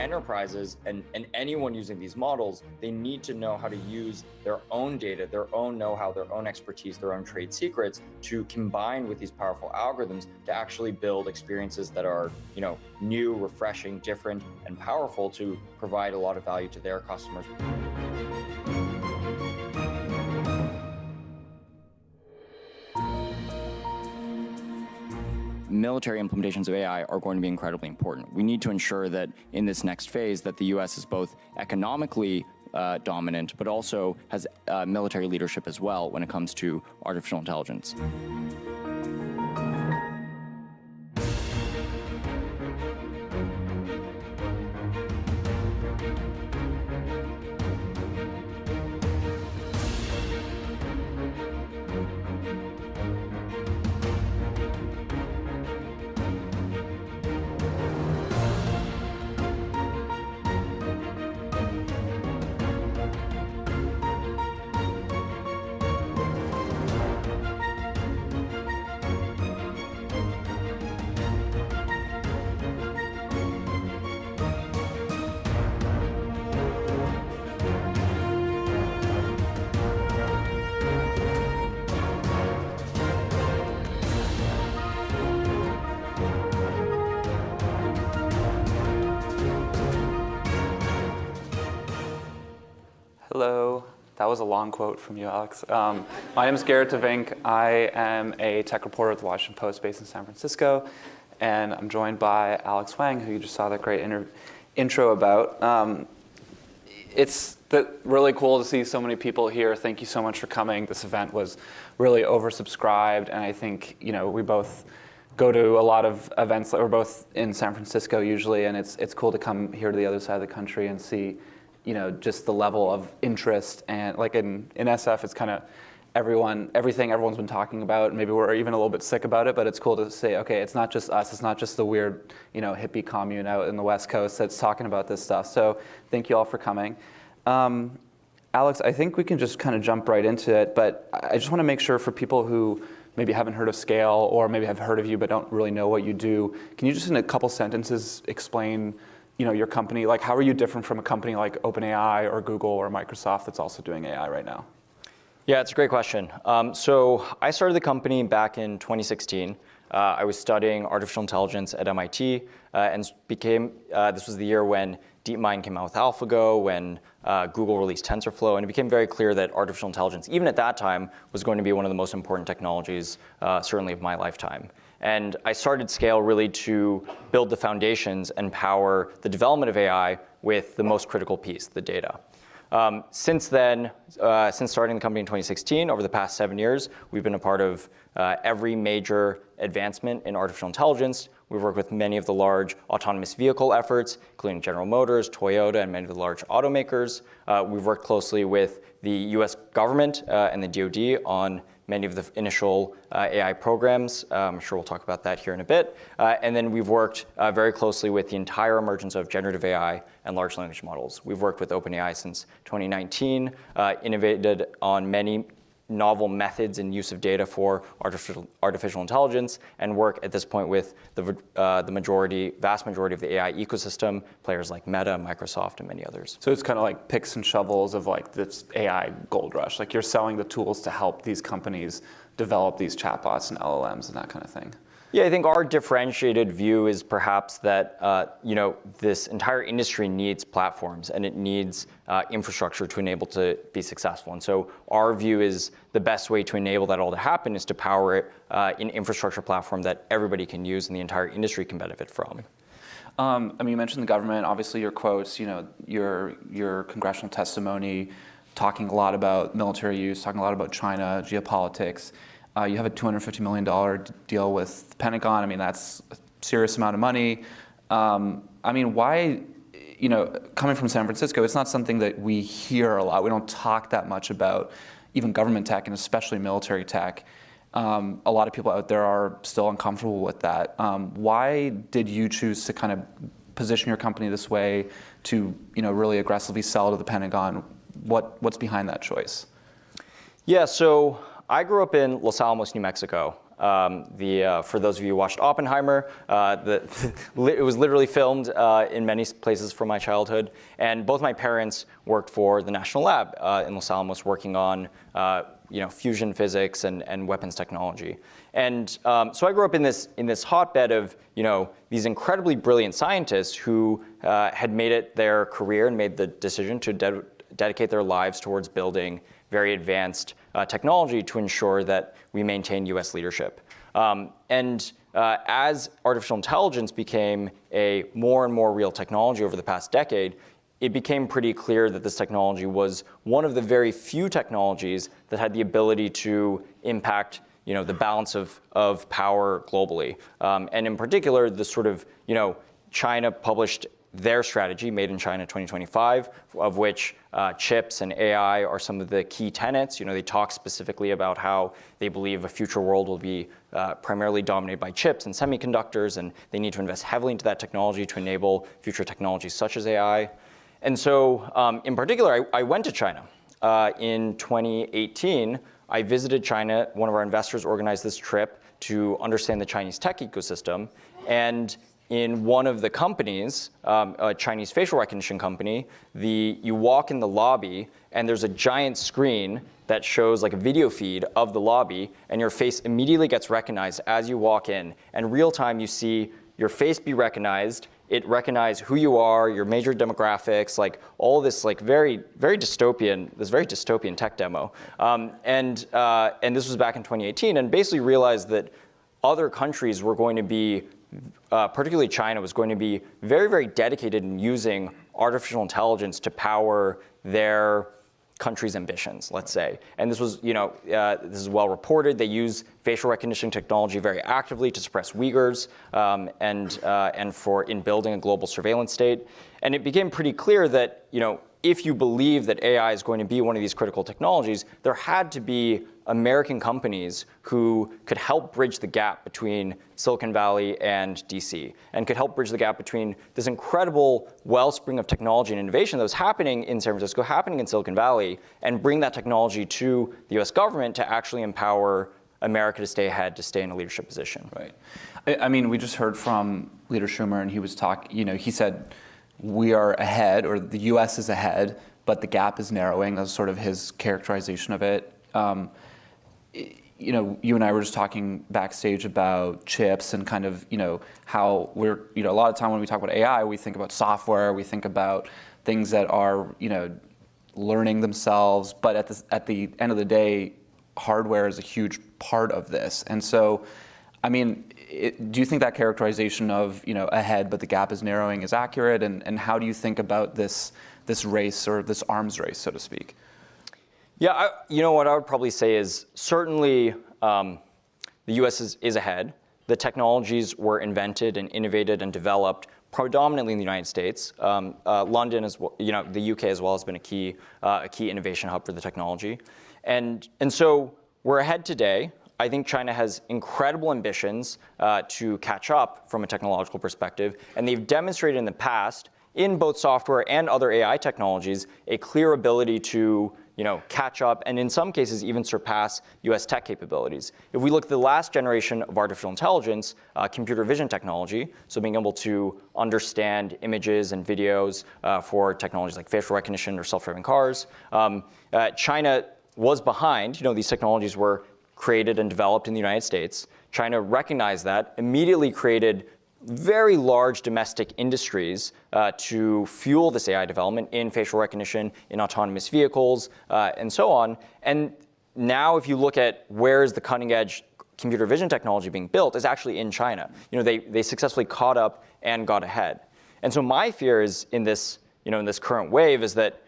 enterprises and anyone using these models, they need to know how to use their own data, their own know-how, their own expertise, their own trade secrets to combine with these powerful algorithms to actually build experiences that are, new, refreshing, different, and powerful to provide a lot of value to their customers. Military implementations of AI are going to be incredibly important. We need to ensure that in this next phase that the US is both economically dominant, but also has military leadership as well when it comes to artificial intelligence. Hello. That was a long quote from you, Alex. My name is Garrett DeVink. I am a tech reporter at the Washington Post based in San Francisco, and I'm joined by Alex Wang, who you just saw that great intro about. It's really cool to see so many people here. Thank you so much for coming. This event was really oversubscribed, and I think we both go to a lot of events that we're both in San Francisco usually, and it's cool to come here to the other side of the country and see just the level of interest. And like in SF, it's kind of everything everyone's been talking about. Maybe we're even a little bit sick about it, but it's cool to say, okay, it's not just us. It's not just the weird, hippie commune out in the West Coast that's talking about this stuff. So thank you all for coming. Alex, I think we can just kind of jump right into it, but I just want to make sure for people who maybe haven't heard of Scale or maybe have heard of you but don't really know what you do, can you just in a couple sentences explain your company? Like, how are you different from a company like OpenAI or Google or Microsoft that's also doing AI right now? Yeah, it's a great question. So I started the company back in 2016. I was studying artificial intelligence at MIT and this was the year when DeepMind came out with AlphaGo, when Google released TensorFlow, and it became very clear that artificial intelligence, even at that time, was going to be one of the most important technologies, certainly of my lifetime. And I started Scale really to build the foundations and power the development of AI with the most critical piece, the data. Since then, since starting the company in 2016, over the past 7 years, we've been a part of every major advancement in artificial intelligence. We've worked with many of the large autonomous vehicle efforts, including General Motors, Toyota, and many of the large automakers. We've worked closely with the US government and the DoD on many of the initial AI programs. I'm sure we'll talk about that here in a bit. And then we've worked very closely with the entire emergence of generative AI and large language models. We've worked with OpenAI since 2019, innovated on many novel methods and use of data for artificial intelligence, and work at this point with the vast majority of the AI ecosystem, players like Meta, Microsoft, and many others. So it's kind of like picks and shovels of like this AI gold rush. Like you're selling the tools to help these companies develop these chatbots and LLMs and that kind of thing. Yeah, I think our differentiated view is perhaps that this entire industry needs platforms and it needs infrastructure to enable to be successful. And so our view is the best way to enable that all to happen is to power it an infrastructure platform that everybody can use and the entire industry can benefit from. I mean, you mentioned the government, obviously your quotes, your congressional testimony, talking a lot about military use, talking a lot about China, geopolitics. You have a $250 million deal with the Pentagon. I mean, that's a serious amount of money. I mean, why, coming from San Francisco, it's not something that we hear a lot. We don't talk that much about even government tech and especially military tech. A lot of people out there are still uncomfortable with that. Why did you choose to kind of position your company this way to, really aggressively sell to the Pentagon? What's behind that choice? Yeah, so I grew up in Los Alamos, New Mexico, For those of you who watched Oppenheimer, it was literally filmed in many places from my childhood. And both my parents worked for the National Lab in Los Alamos, working on fusion physics and weapons technology. And so I grew up in this hotbed of these incredibly brilliant scientists who had made it their career and made the decision to dedicate their lives towards building very advanced technology to ensure that we maintain US leadership. As artificial intelligence became a more and more real technology over the past decade, it became pretty clear that this technology was one of the very few technologies that had the ability to impact the balance of power globally. And in particular, the sort of, China published their strategy, Made in China 2025, of which chips and AI are some of the key tenets. They talk specifically about how they believe a future world will be primarily dominated by chips and semiconductors, and they need to invest heavily into that technology to enable future technologies such as AI. And so, in particular, I went to China. In 2018, I visited China. One of our investors organized this trip to understand the Chinese tech ecosystem. And in one of the companies, a Chinese facial recognition company, you walk in the lobby, and there's a giant screen that shows like a video feed of the lobby, and your face immediately gets recognized as you walk in. And real time, you see your face be recognized. It recognizes who you are, your major demographics, like all this like very dystopian tech demo. And this was back in 2018, and basically realized that other countries were going to be, particularly China, was going to be very, very dedicated in using artificial intelligence to power their country's ambitions, let's say. And this was, this is well reported. They use facial recognition technology very actively to suppress Uyghurs and for in building a global surveillance state. And it became pretty clear that, if you believe that AI is going to be one of these critical technologies, there had to be American companies who could help bridge the gap between Silicon Valley and DC, and could help bridge the gap between this incredible wellspring of technology and innovation that was happening in San Francisco, happening in Silicon Valley, and bring that technology to the US government to actually empower America to stay ahead, to stay in a leadership position. Right. I mean, we just heard from Leader Schumer, and he was he said, we are ahead, or the US is ahead, but the gap is narrowing. That's sort of his characterization of it. You and I were just talking backstage about chips and kind of, how we're, a lot of time when we talk about AI, we think about software, we think about things that are, learning themselves. But at the end of the day, hardware is a huge part of this. And so, I mean, do you think that characterization of, ahead, but the gap is narrowing is accurate? And how do you think about this race, or this arms race, so to speak? Yeah, what I would probably say is certainly the US is ahead. The technologies were invented and innovated and developed predominantly in the United States. London, as well, the UK as well, has been a key innovation hub for the technology. And so we're ahead today. I think China has incredible ambitions to catch up from a technological perspective, and they've demonstrated in the past, in both software and other AI technologies, a clear ability to catch up, and in some cases even surpass US tech capabilities. If we look at the last generation of artificial intelligence, computer vision technology, so being able to understand images and videos for technologies like facial recognition or self-driving cars, China was behind. These technologies were created and developed in the United States. China recognized that, immediately created very large domestic industries to fuel this AI development in facial recognition, in autonomous vehicles, and so on. And now if you look at where is the cutting edge computer vision technology being built, is actually in China. They successfully caught up and got ahead. And so my fear is in this current wave is that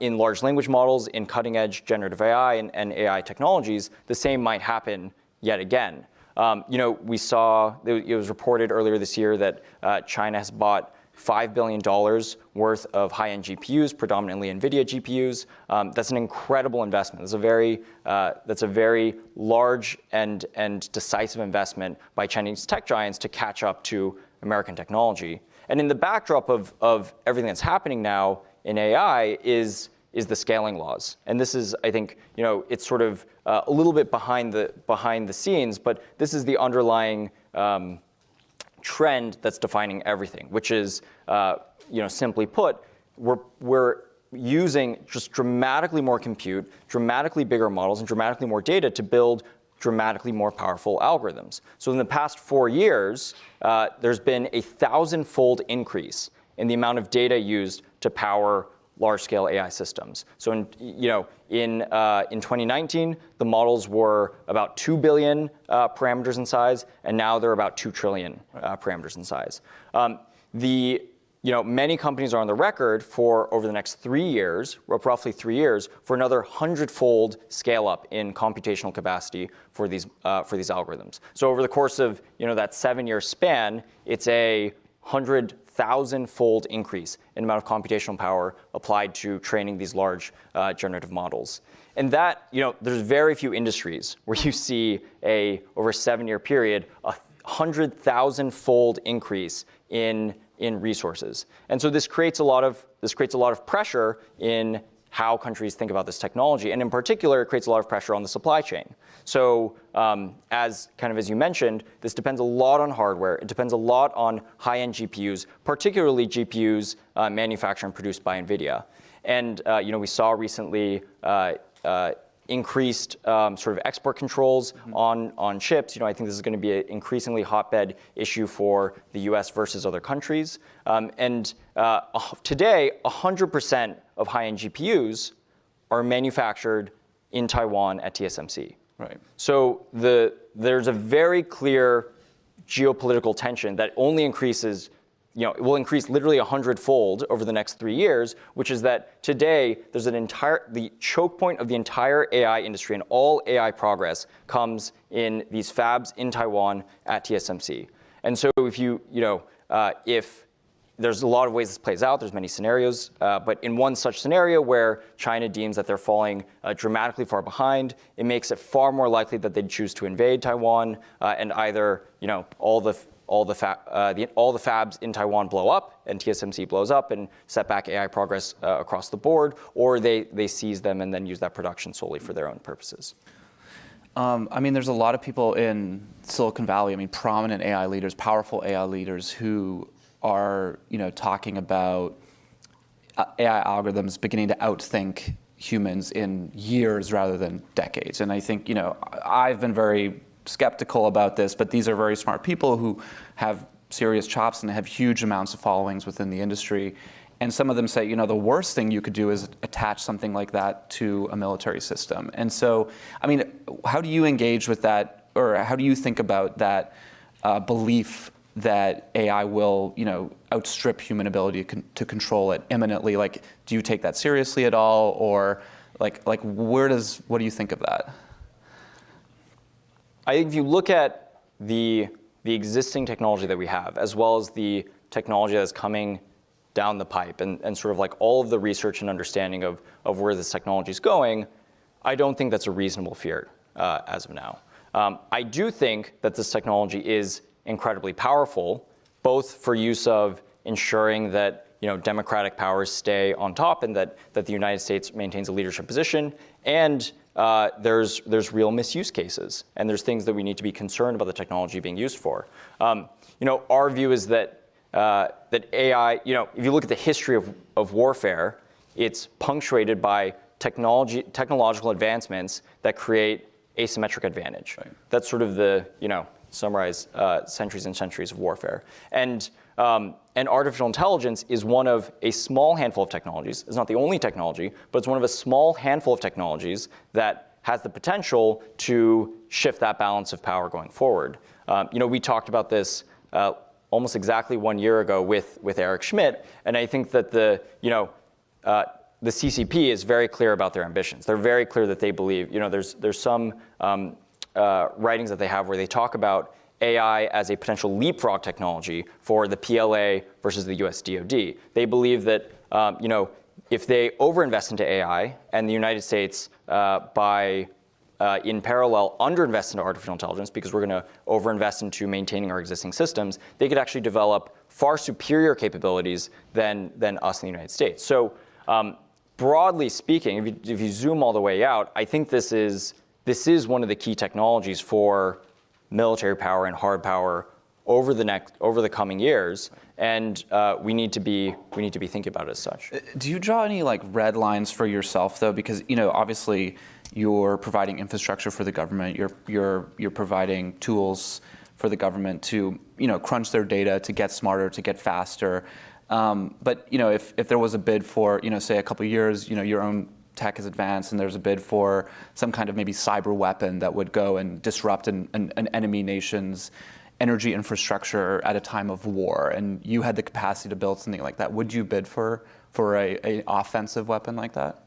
in large language models, in cutting edge generative AI and AI technologies, the same might happen yet again. We saw, it was reported earlier this year that China has bought $5 billion worth of high-end GPUs, predominantly NVIDIA GPUs. That's an incredible investment. That's a very large and decisive investment by Chinese tech giants to catch up to American technology. And in the backdrop of everything that's happening now in AI is is the scaling laws. And this is, I think, it's sort of a little bit behind the scenes, but this is the underlying trend that's defining everything, which is, simply put, we're using just dramatically more compute, dramatically bigger models, and dramatically more data to build dramatically more powerful algorithms. So in the past 4 years, there's been a 1,000-fold increase in the amount of data used to power large-scale AI systems. So in 2019, the models were about 2 billion parameters in size, and now they're about 2 trillion parameters in size. Many companies are on the record for over the next 3 years, roughly 3 years, for another 100-fold scale up in computational capacity for these algorithms. So over the course of that 7-year span, it's a 100,000-fold increase in the amount of computational power applied to training these large generative models. And that, there's very few industries where you see over a 7-year period, a 100,000-fold increase in resources. And so this creates a lot of pressure in how countries think about this technology, and in particular, it creates a lot of pressure on the supply chain. So as you mentioned, this depends a lot on hardware. It depends a lot on high-end GPUs, particularly GPUs manufactured and produced by NVIDIA. And we saw recently increased sort of export controls on chips. I think this is going to be an increasingly hotbed issue for the US versus other countries. Today, 100% of high-end GPUs are manufactured in Taiwan at TSMC. Right. So there's a very clear geopolitical tension that only increases, it will increase literally 100-fold over the next 3 years, which is that today there's the choke point of the entire AI industry and all AI progress comes in these fabs in Taiwan at TSMC. And so if there's a lot of ways this plays out, there's many scenarios, but in one such scenario where China deems that they're falling dramatically far behind, it makes it far more likely that they'd choose to invade Taiwan and either all the fabs in Taiwan blow up and TSMC blows up and set back AI progress across the board, or they seize them and then use that production solely for their own purposes. There's a lot of people in Silicon Valley, prominent AI leaders, powerful AI leaders who are talking about AI algorithms beginning to outthink humans in years rather than decades. And I think I've been very skeptical about this, but these are very smart people who have serious chops and have huge amounts of followings within the industry. And some of them say, the worst thing you could do is attach something like that to a military system. And so, how do you engage with that, or how do you think about that belief that AI will, outstrip human ability to control it imminently? Like, do you take that seriously at all, or what do you think of that? I think if you look at the existing technology that we have, as well as the technology that's coming down the pipe, and sort of like all of the research and understanding of where this technology is going, I don't think that's a reasonable fear as of now. I do think that this technology is incredibly powerful, both for use of ensuring that democratic powers stay on top and that the United States maintains a leadership position, and there's real misuse cases, and there's things that we need to be concerned about the technology being used for. Our view is that AI, if you look at the history of warfare, it's punctuated by technological advancements that create asymmetric advantage. Right. That's sort of the summarize centuries and centuries of warfare. And artificial intelligence is one of a small handful of technologies. It's not the only technology, but it's one of a small handful of technologies that has the potential to shift that balance of power going forward. We talked about this almost exactly 1 year ago with Eric Schmidt, and I think that the CCP is very clear about their ambitions. They're very clear that they believe, there's some writings that they have where they talk about AI as a potential leapfrog technology for the PLA versus the US DoD. They believe that if they overinvest into AI and the United States in parallel underinvest into artificial intelligence, because we're going to overinvest into maintaining our existing systems, they could actually develop far superior capabilities than us in the United States. So broadly speaking, if you zoom all the way out, I think this is one of the key technologies for military power and hard power over the coming years, and we need to be thinking about it as such. Do you draw any like red lines for yourself though? Because obviously you're providing infrastructure for the government. You're providing tools for the government to crunch their data, to get smarter, to get faster. But if there was a bid for say a couple of years, your own tech is advanced and there's a bid for some kind of maybe cyber weapon that would go and disrupt an enemy nation's energy infrastructure at a time of war, and you had the capacity to build something like that, would you bid for a offensive weapon like that?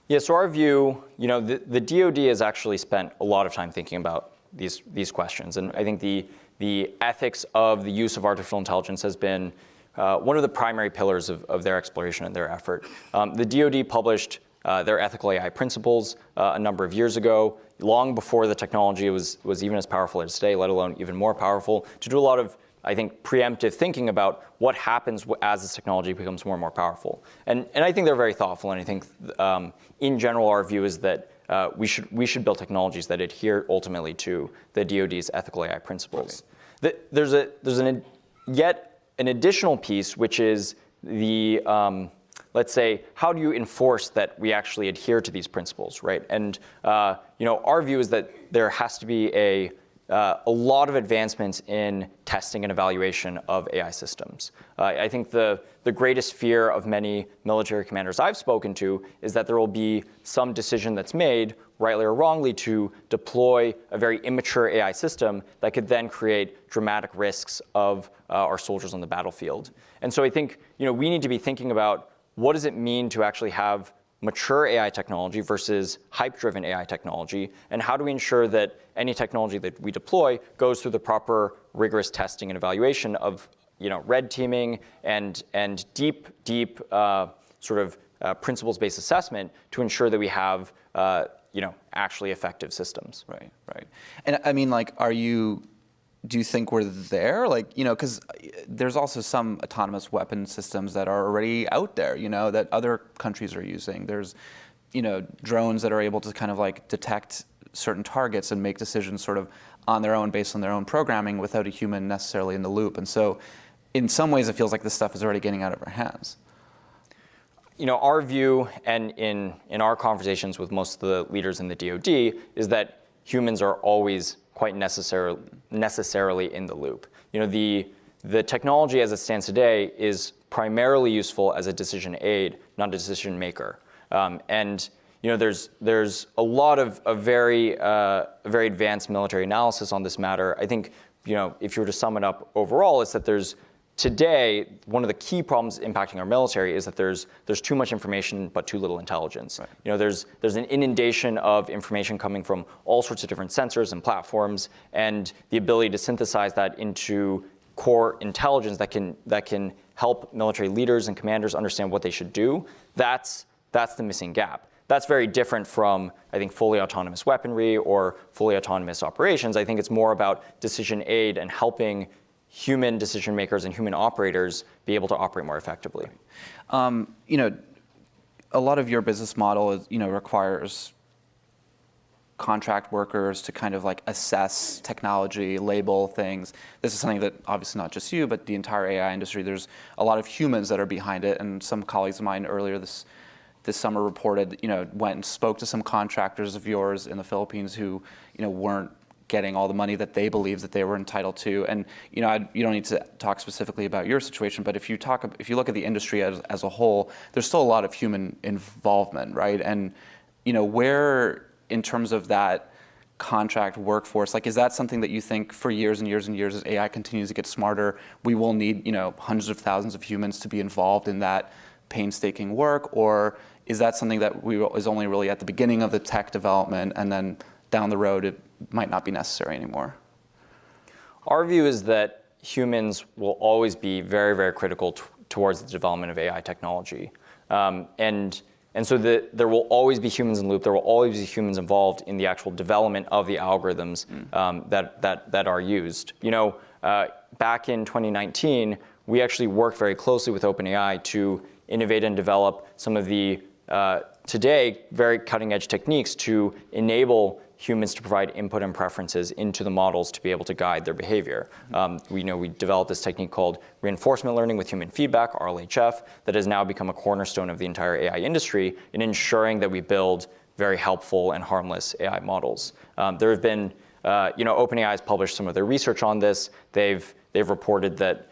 Yeah, so our view, the DoD has actually spent a lot of time thinking about these questions, and I think the ethics of the use of artificial intelligence has been one of the primary pillars of their exploration and their effort. The DoD published their ethical AI principles a number of years ago, long before the technology was even as powerful as today, let alone even more powerful, to do a lot of, I think, preemptive thinking about what happens as this technology becomes more and more powerful. And I think they're very thoughtful, and I think in general our view is that we should build technologies that adhere ultimately to the DoD's ethical AI principles. Okay. There's yet an additional piece, which is the let's say, how do you enforce that we actually adhere to these principles, right? And our view is that there has to be a lot of advancements in testing and evaluation of AI systems. I think the greatest fear of many military commanders I've spoken to is that there will be some decision that's made, rightly or wrongly, to deploy a very immature AI system that could then create dramatic risks of our soldiers on the battlefield. And so I think we need to be thinking about what does it mean to actually have mature AI technology versus hype-driven AI technology, and how do we ensure that any technology that we deploy goes through the proper rigorous testing and evaluation of red teaming and deep sort of principles-based assessment to ensure that we have actually effective systems. Right. And I mean, like, do you think we're there? Like, because there's also some autonomous weapon systems that are already out there, that other countries are using. There's, drones that are able to kind of like detect certain targets and make decisions sort of on their own based on their own programming without a human necessarily in the loop. And so in some ways it feels like this stuff is already getting out of our hands. Our view, and in our conversations with most of the leaders in the DoD, is that humans are always quite necessarily in the loop. The technology as it stands today is primarily useful as a decision aid, not a decision maker. And there's a lot of very advanced military analysis on this matter. I think if you were to sum it up overall, it's that today, one of the key problems impacting our military is that there's too much information but too little intelligence. Right. There's an inundation of information coming from all sorts of different sensors and platforms, and the ability to synthesize that into core intelligence that can help military leaders and commanders understand what they should do. That's the missing gap. That's very different from, I think, fully autonomous weaponry or fully autonomous operations. I think it's more about decision aid and helping human decision makers and human operators be able to operate more effectively. A lot of your business model is, requires contract workers to kind of like assess technology, label things. This is something that obviously not just you, but the entire AI industry, there's a lot of humans that are behind it. And some colleagues of mine earlier this summer reported, went and spoke to some contractors of yours in the Philippines who, weren't getting all the money that they believe that they were entitled to. And you don't need to talk specifically about your situation, but if you look at the industry as a whole, there's still a lot of human involvement, right? And where, in terms of that contract workforce, like, is that something that you think for years and years and years, as AI continues to get smarter, we will need hundreds of thousands of humans to be involved in that painstaking work? Or is that something that is only really at the beginning of the tech development, and then down the road it might not be necessary anymore? Our view is that humans will always be very, very critical towards the development of AI technology. And so there will always be humans in the loop. There will always be humans involved in the actual development of the algorithms that are used. Back in 2019, we actually worked very closely with OpenAI to innovate and develop some of the today very cutting edge techniques to enable humans to provide input and preferences into the models to be able to guide their behavior. We developed this technique called reinforcement learning with human feedback, RLHF, that has now become a cornerstone of the entire AI industry in ensuring that we build very helpful and harmless AI models. There have been, OpenAI has published some of their research on this. They've reported that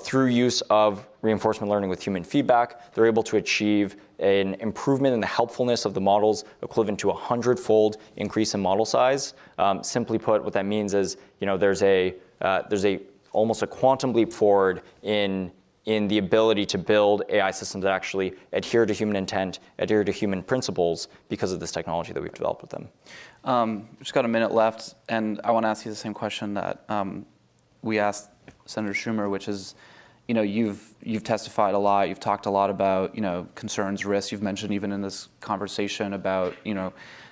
through use of reinforcement learning with human feedback, they're able to achieve an improvement in the helpfulness of the models equivalent to a 100-fold increase in model size. Simply put, what that means is, there's almost a quantum leap forward in the ability to build AI systems that actually adhere to human intent, adhere to human principles because of this technology that we've developed with them. We've just got a minute left, and I want to ask you the same question that we asked Senator Schumer, which is, you've testified a lot, you've talked a lot about, concerns, risks. You've mentioned even in this conversation about,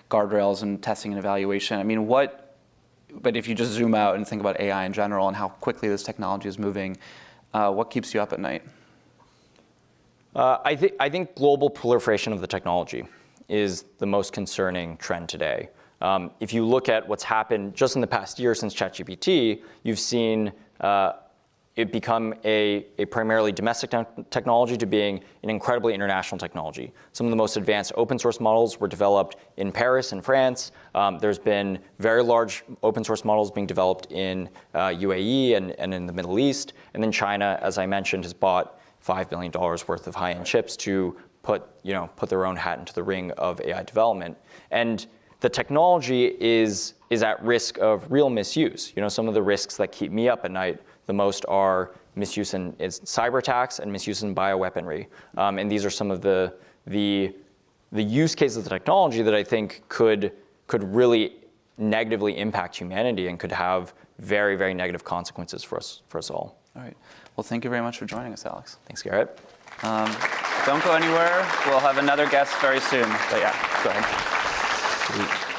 guardrails and testing and evaluation. I mean, but if you just zoom out and think about AI in general and how quickly this technology is moving, what keeps you up at night? I think global proliferation of the technology is the most concerning trend today. If you look at what's happened just in the past year since ChatGPT, you've seen it become a primarily domestic technology to being an incredibly international technology. Some of the most advanced open source models were developed in Paris and France. There's been very large open source models being developed in UAE and in the Middle East. And then China, as I mentioned, has bought $5 billion worth of high-end chips to put their own hat into the ring of AI development. And the technology is at risk of real misuse. Some of the risks that keep me up at night the most are misuse in cyber attacks and misuse in bioweaponry. And these are some of the use cases of the technology that I think could really negatively impact humanity and could have very, very negative consequences for us all. All right. Well, thank you very much for joining us, Alex. Thanks, Garrett. Don't go anywhere. We'll have another guest very soon. But yeah, go ahead. Sweet.